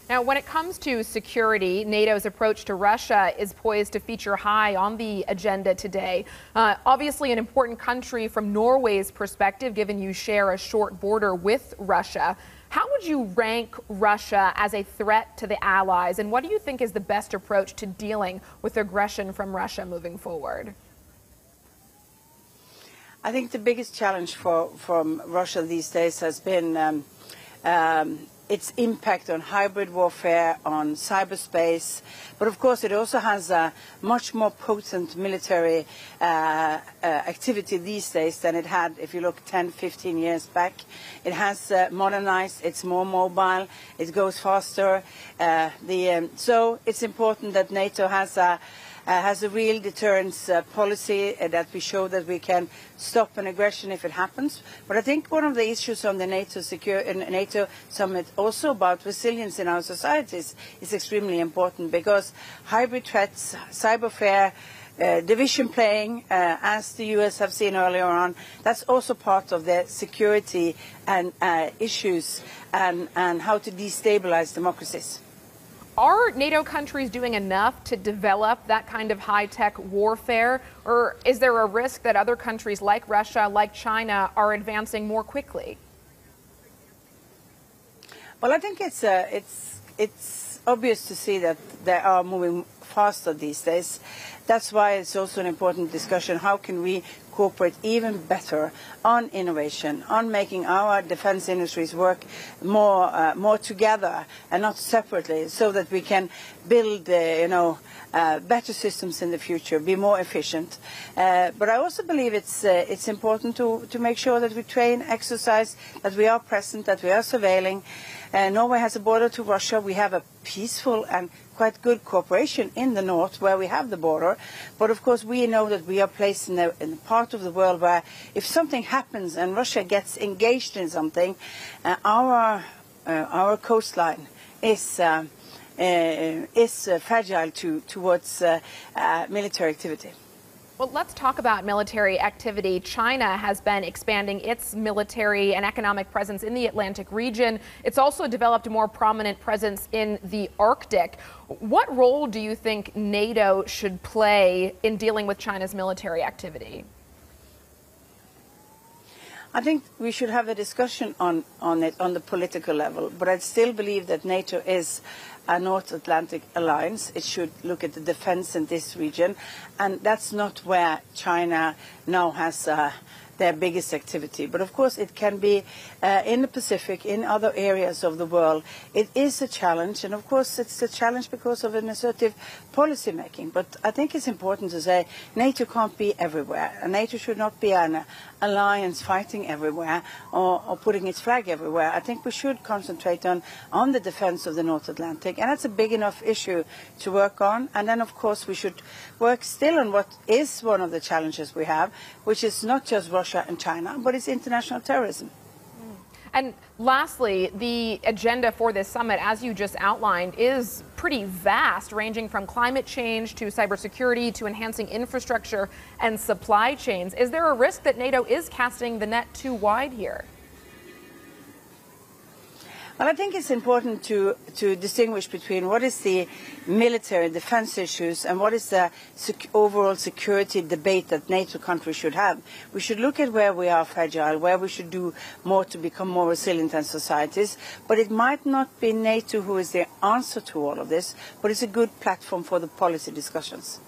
Now, when it comes to security, NATO's approach to Russia is poised to feature high on the agenda today. Obviously, an important country from Norway's perspective, given you share a short border with Russia. How would you rank Russia as a threat to the Allies, and what do you think is the best approach to dealing with aggression from Russia moving forward? I think the biggest challenge from Russia these days has been its impact on hybrid warfare, on cyberspace, but of course it also has a much more potent military activity these days than it had if you look 10, 15 years back. It has modernized, it's more mobile, it goes faster. So it's important that NATO has a real deterrence policy, that we show that we can stop an aggression if it happens. But I think one of the issues on the NATO summit also about resilience in our societies is extremely important, because hybrid threats, cyberwarfare, division playing, as the US have seen earlier on, that's also part of the security and issues and how to destabilize democracies. Are NATO countries doing enough to develop that kind of high-tech warfare, or is there a risk that other countries like Russia, like China, are advancing more quickly? Well, I think it's obvious to see that they are moving faster these days. That's why it's also an important discussion. How can we cooperate even better on innovation, on making our defense industries work more together and not separately, so that we can build better systems in the future, be more efficient. But I also believe it's important to make sure that we train, exercise, that we are present, that we are surveilling. Norway has a border to Russia. We have a peaceful and quite good cooperation in the north where we have the border. But of course we know that we are placed in a part of the world where if something happens and Russia gets engaged in something, our coastline is fragile towards military activity. Well, let's talk about military activity. China has been expanding its military and economic presence in the Atlantic region. It's also developed a more prominent presence in the Arctic. What role do you think NATO should play in dealing with China's military activity? I think we should have a discussion on it on the political level, but I still believe that NATO is a North Atlantic alliance. It should look at the defense in this region, and that's not where China now has their biggest activity. But of course it can be in the Pacific, in other areas of the world. It is a challenge, and of course it's a challenge because of an assertive policy making. But I think it's important to say NATO can't be everywhere, and NATO should not be an alliance fighting everywhere or putting its flag everywhere. I think we should concentrate on the defense of the North Atlantic, and that's a big enough issue to work on. And then of course we should work still on what is one of the challenges we have, which is not just Russia and China, but it's international terrorism. And lastly, the agenda for this summit, as you just outlined, is pretty vast, ranging from climate change to cybersecurity to enhancing infrastructure and supply chains. Is there a risk that NATO is casting the net too wide here? Well, I think it's important to distinguish between what is the military defense issues and what is the overall security debate that NATO countries should have. We should look at where we are fragile, where we should do more to become more resilient as societies. But it might not be NATO who is the answer to all of this, but it's a good platform for the policy discussions.